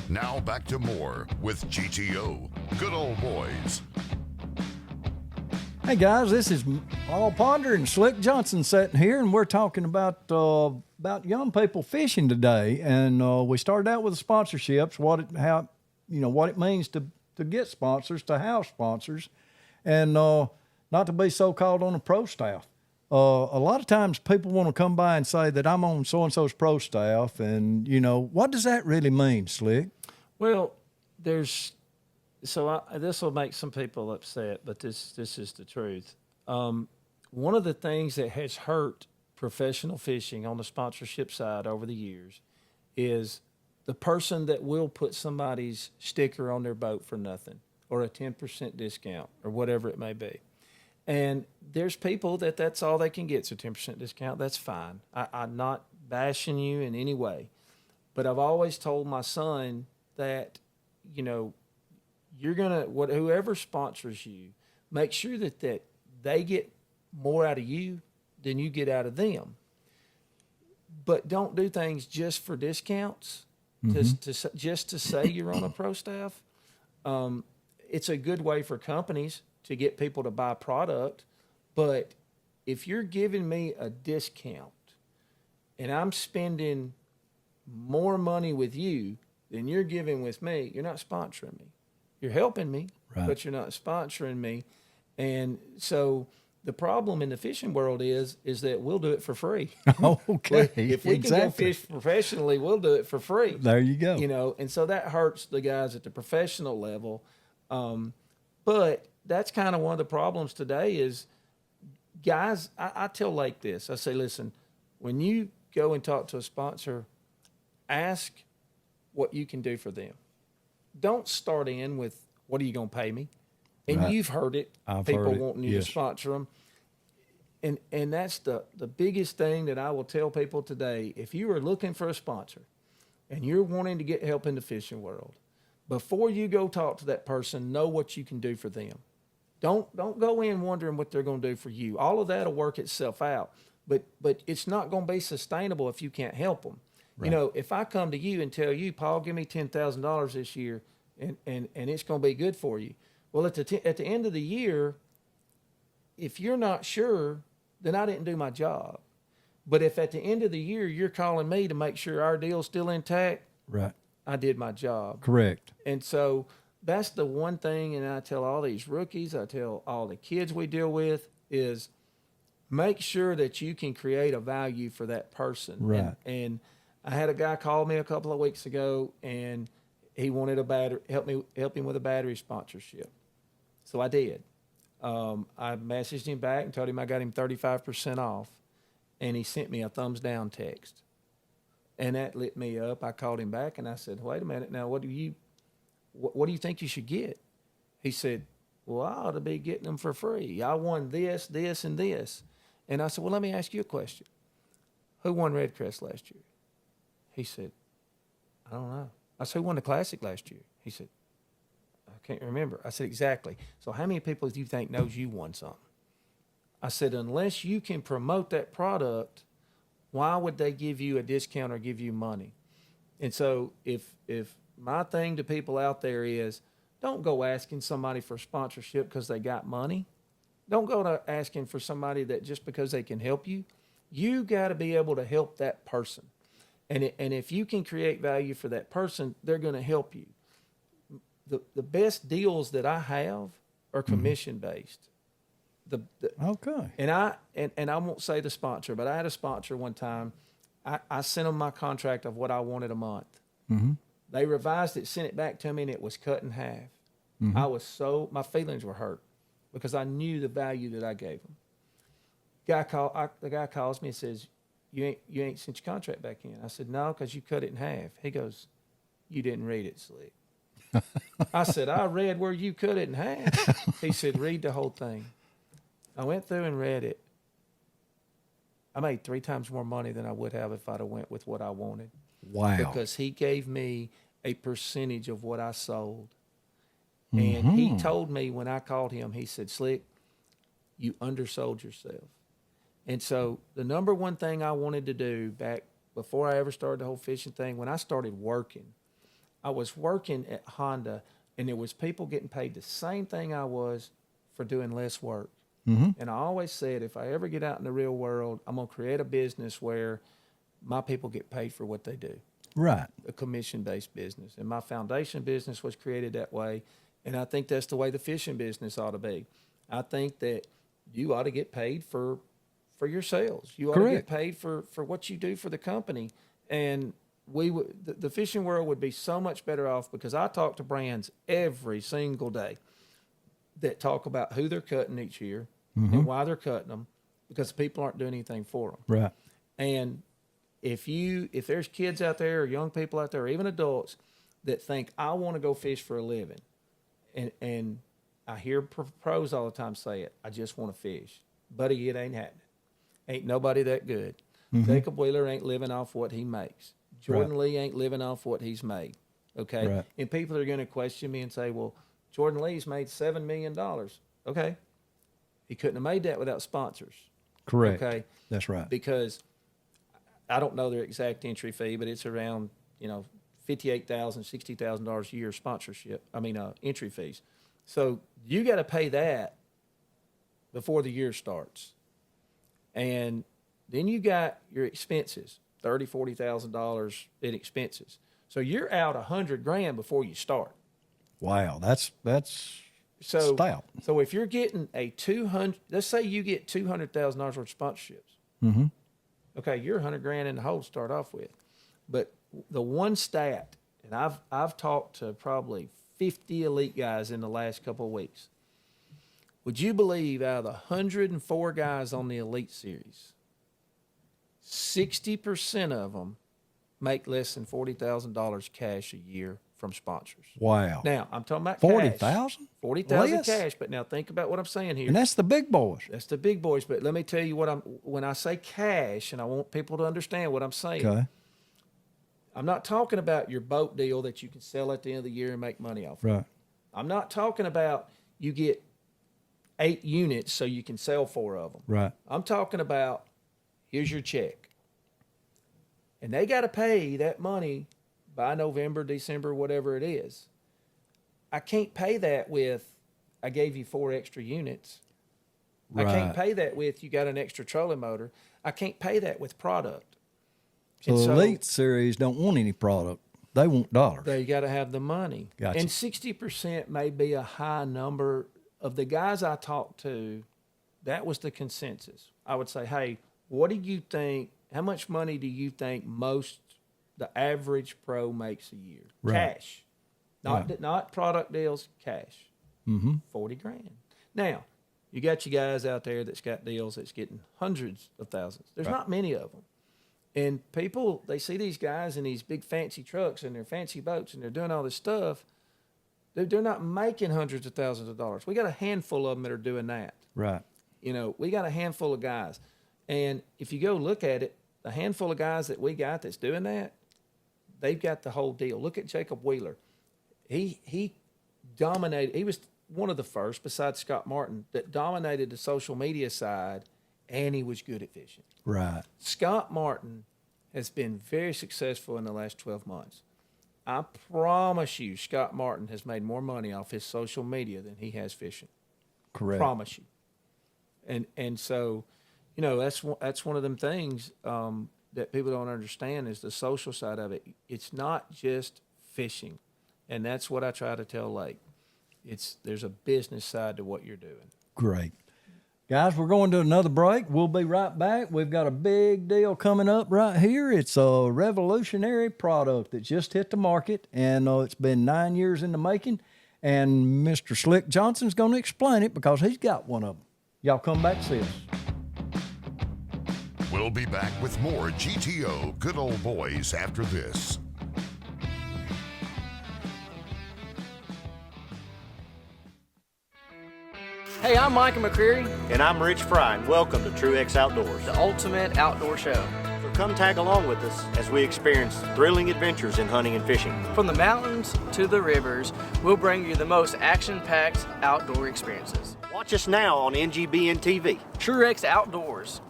Now back to more with GTO. Good old boys. Hey guys, this is Paul Ponder and Slick Johnson sitting here, and we're talking about young people fishing today. And we started out with the sponsorships, what it means to get sponsors, to have sponsors, and not to be so called on the pro staff. A lot of times people want to come by and say that I'm on so and so's pro staff, and what does that really mean, Slick? Well, this will make some people upset, but this is the truth. One of the things that has hurt professional fishing on the sponsorship side over the years is the person that will put somebody's sticker on their boat for nothing, or a 10% discount, or whatever it may be. And there's people that's all they can get, so 10% discount, that's fine. I'm not bashing you in any way. But I've always told my son that, you're going to, whoever sponsors you, make sure that they get more out of you than you get out of them. But don't do things just for discounts, just to say you're on a pro staff. It's a good way for companies to get people to buy product. But if you're giving me a discount and I'm spending more money with you than you're giving with me, you're not sponsoring me. You're helping me, right, but you're not sponsoring me. And so the problem in the fishing world is that we'll do it for free. Okay. If we can go fish professionally, we'll do it for free. There you go. And so that hurts the guys at the professional level. But that's kind of one of the problems today is, guys, I tell Lake this. I say, listen, when you go and talk to a sponsor, ask what you can do for them. Don't start in with, what are you going to pay me? And right. You've heard it. People wanting you to sponsor them. And that's the biggest thing that I will tell people today. If you are looking for a sponsor and you're wanting to get help in the fishing world, before you go talk to that person, know what you can do for them. Don't go in wondering what they're going to do for you. All of that will work itself out. But it's not going to be sustainable if you can't help them. Right. If I come to you and tell you, Paul, give me $10,000 this year, and it's going to be good for you. Well, at the end of the year, if you're not sure, then I didn't do my job. But if at the end of the year you're calling me to make sure our deal's still intact, right, I did my job. Correct. And so that's the one thing, and I tell all these rookies, I tell all the kids we deal with, is make sure that you can create a value for that person. Right. And I had a guy call me a couple of weeks ago, and he wanted help him with a battery sponsorship. So I did. I messaged him back and told him I got him 35% off, and he sent me a thumbs down text. And that lit me up. I called him back and I said, wait a minute, now what do you think you should get? He said, well, I ought to be getting them for free. I won this, this, and this. And I said, well, let me ask you a question. Who won Red Crest last year? He said, I don't know. I said, who won the Classic last year? He said, I can't remember. I said, exactly. So how many people do you think knows you won something? I said, unless you can promote that product, why would they give you a discount or give you money? And so if my thing to people out there is, don't go asking somebody for sponsorship because they got money. Don't go to asking for somebody that just because they can help you. You got to be able to help that person. And if you can create value for that person, they're going to help you. The best deals that I have are commission-based. Okay. And I won't say the sponsor, but I had a sponsor one time. I sent them my contract of what I wanted a month. Mm-hmm. They revised it, sent it back to me, and it was cut in half. Mm-hmm. My feelings were hurt because I knew the value that I gave them. The guy calls me and says, you ain't sent your contract back in. I said, no, because you cut it in half. He goes, you didn't read it, Slick. I said, I read where you cut it in half. He said, read the whole thing. I went through and read it. I made 3 times more money than I would have if I'd have went with what I wanted. Wow. Because he gave me a percentage of what I sold. Mm-hmm. And he told me when I called him, he said, Slick, you undersold yourself. And so the number one thing I wanted to do back before I ever started the whole fishing thing, when I started working, I was working at Honda, and there was people getting paid the same thing I was for doing less work. And I always said, if I ever get out in the real world, I'm going to create a business where my people get paid for what they do. Right. A commission-based business. And my foundation business was created that way. And I think that's the way the fishing business ought to be. I think that you ought to get paid for your sales. You ought to get paid for what you do for the company. And the fishing world would be so much better off, because I talk to brands every single day that talk about who they're cutting each year and why they're cutting them, because people aren't doing anything for them. Right. And if there's kids out there or young people out there or even adults that think, I want to go fish for a living, and I hear pros all the time say it, I just want to fish. Buddy, it ain't happening. Ain't nobody that good. Jacob Wheeler ain't living off what he makes. Jordan Lee ain't living off what he's made. Okay? Right. And people are going to question me and say, well, Jordan Lee's made $7 million. Okay. He couldn't have made that without sponsors. Correct. Okay. That's right. Because I don't know their exact entry fee, but it's around, $58,000, $60,000 a year sponsorship. Entry fees. So you got to pay that before the year starts. And then you got your expenses, $30,000, $40,000 in expenses. So you're out $100,000 before you start. Wow, that's so stout. So if you're getting let's say you get $200,000 worth of sponsorships. Okay, you're $100,000 in the hole to start off with. But the one stat, and I've talked to probably 50 elite guys in the last couple of weeks. Would you believe, out of the 104 guys on the Elite Series, 60% of them make less than $40,000 cash a year from sponsors? Wow. Now, I'm talking about 40,000? 40,000 cash, but now think about what I'm saying here. And that's the big boys. That's the big boys, but let me tell you when I say cash, and I want people to understand what I'm saying. Okay. I'm not talking about your boat deal that you can sell at the end of the year and make money off of. Right. I'm not talking about you get 8 units so you can sell 4 of them. Right. I'm talking about, here's your check. And they got to pay that money by November, December, whatever it is. I can't pay that with, I gave you 4 extra units. Right. I can't pay that with, you got an extra trolling motor. I can't pay that with product. So the Elite Series don't want any product. They want dollars. They got to have the money. Gotcha. And 60% may be a high number. Of the guys I talked to, that was the consensus. I would say, hey, what do you think, how much money do you think the average pro makes a year? Right. Cash. Not product deals, cash. $40,000. Now, you got your guys out there that's got deals that's getting hundreds of thousands. There's not many of them. And people, they see these guys in these big fancy trucks and their fancy boats and they're doing all this stuff. They're not making hundreds of thousands of dollars. We got a handful of them that are doing that. Right. We got a handful of guys. And if you go look at it, the handful of guys that we got that's doing that, they've got the whole deal. Look at Jacob Wheeler. He dominated. He was one of the first, besides Scott Martin, that dominated the social media side, and he was good at fishing. Right. Scott Martin has been very successful in the last 12 months. I promise you, Scott Martin has made more money off his social media than he has fishing. Correct. Promise you. And so, that's one of them things that people don't understand is the social side of it. It's not just fishing, and that's what I try to tell Lake. There's a business side to what you're doing. Great. Guys, we're going to another break. We'll be right back. We've got a big deal coming up right here. It's a revolutionary product that just hit the market, and it's been 9 years in the making. And Mr. Slick Johnson's going to explain it because he's got one of them. Y'all come back and see us. We'll be back with more GTO Good Old Boys after this. Hey, I'm Micah McCreary, And I'm Rich Fry, and welcome to Truex Outdoors. the ultimate outdoor show. So come tag along with us as we experience thrilling adventures in hunting and fishing. From the mountains to the rivers, we'll bring you the most action-packed outdoor experiences. Watch us now on NGBN TV. Truex Outdoors.